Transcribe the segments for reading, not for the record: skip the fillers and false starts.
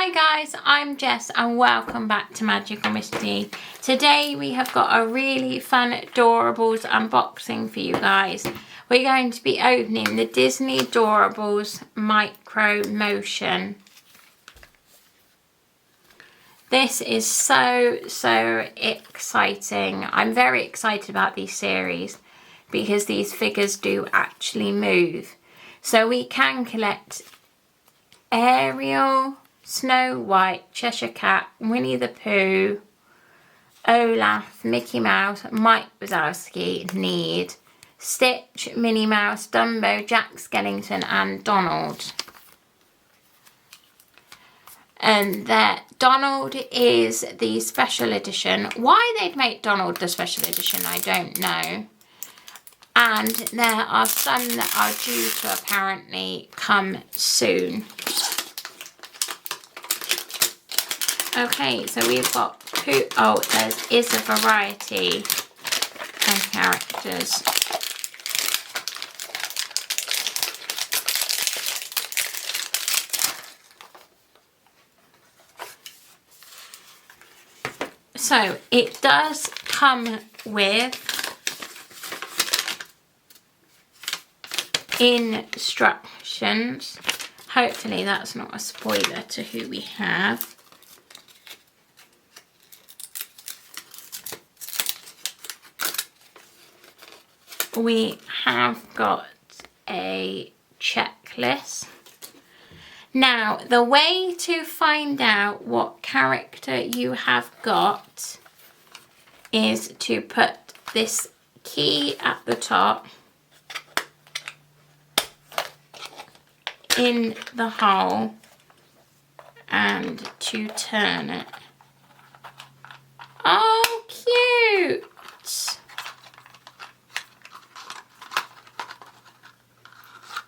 Hi guys, I'm Jess and welcome back to Micro Motion Disney. Today we have got a really fun Doorables unboxing for you guys. We're going to be opening the Disney Doorables Micro Motion. This is so exciting. I'm very excited about these series because these figures do actually move. So we can collect Ariel, Snow White, Cheshire Cat, Winnie the Pooh, Olaf, Mickey Mouse, Mike Wazowski, Need, Stitch, Minnie Mouse, Dumbo, Jack Skellington and Donald. And Donald is the special edition. Why they'd make Donald the special edition, I don't know. And there are some that are due to apparently come soon. Okay, so we've got there is a variety of characters. So it does come with instructions. Hopefully that's not a spoiler to who we have. We have got a checklist. Now, the way to find out what character you have got is to put this key at the top in the hole and to turn it. Oh, cute!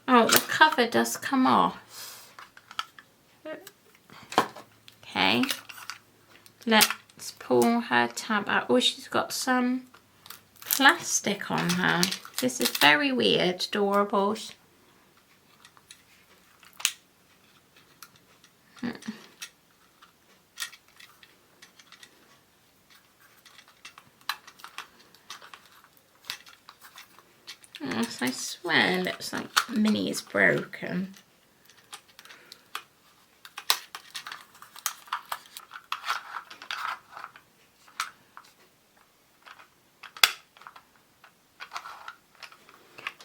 Oh, the cover does come off. Okay, let's pull her tab out. Oh, she's got some plastic on her. This is very weird, Doorables. Yes, I swear it looks like Minnie is broken.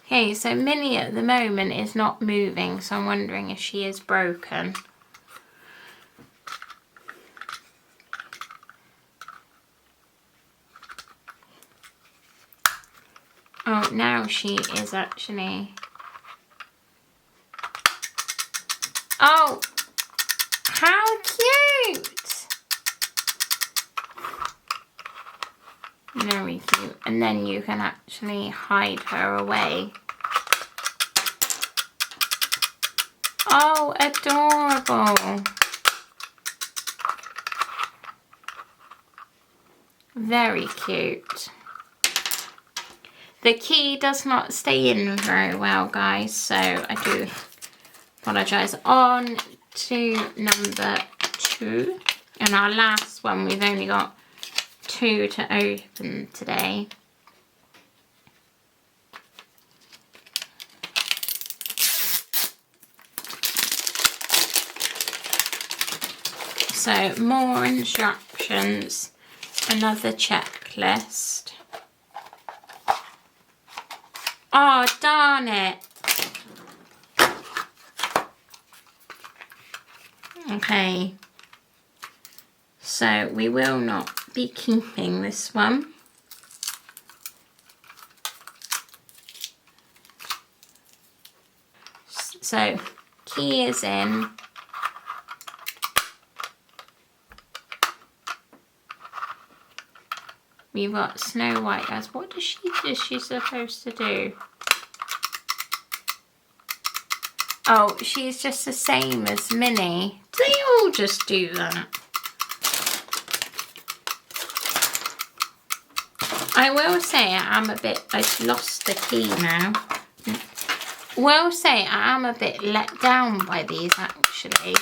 Okay, so Minnie at the moment is not moving, so I'm wondering if she is broken. Oh, now she is actually... Oh! How cute! Very cute. And then you can actually hide her away. Oh, adorable! Very cute. The key does not stay in very well, guys, so I do apologise. On to number 2. And our last one, we've only got 2 to open today. So, more instructions, another checklist. Oh, darn it. Okay. So we will not be keeping this one. So, key is in. We've got Snow White as, what is she supposed to do? Oh, she's just the same as Minnie. They all just do that. I will say I've lost the key now. Will say I am a bit let down by these actually.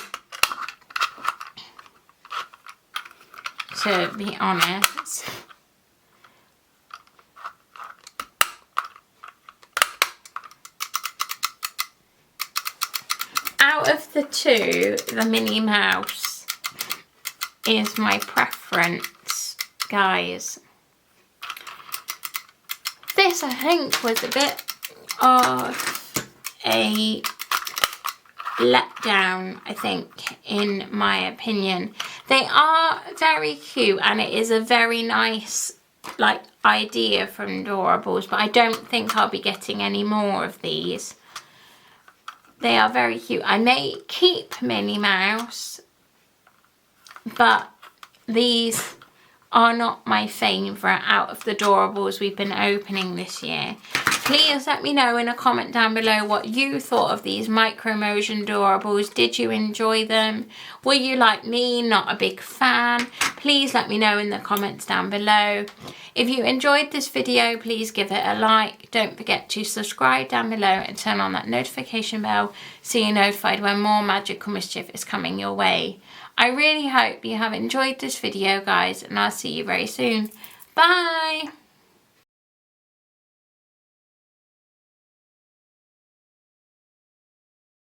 to be honest. Out of the two, the Minnie Mouse is my preference, guys. This, I think, was a bit of a letdown, I think, in my opinion. They are very cute, and it is a very nice, like, idea from Doorables, but I don't think I'll be getting any more of these. They are very cute. I may keep Minnie Mouse, but these are not my favourite out of the Doorables we've been opening this year. Please let me know in a comment down below what you thought of these Micro Motion Doorables. Did you enjoy them? Were you like me, not a big fan? Please let me know in the comments down below. If you enjoyed this video, please give it a like. Don't forget to subscribe down below and turn on that notification bell so you're notified when more magical mischief is coming your way. I really hope you have enjoyed this video, guys, and I'll see you very soon. Bye!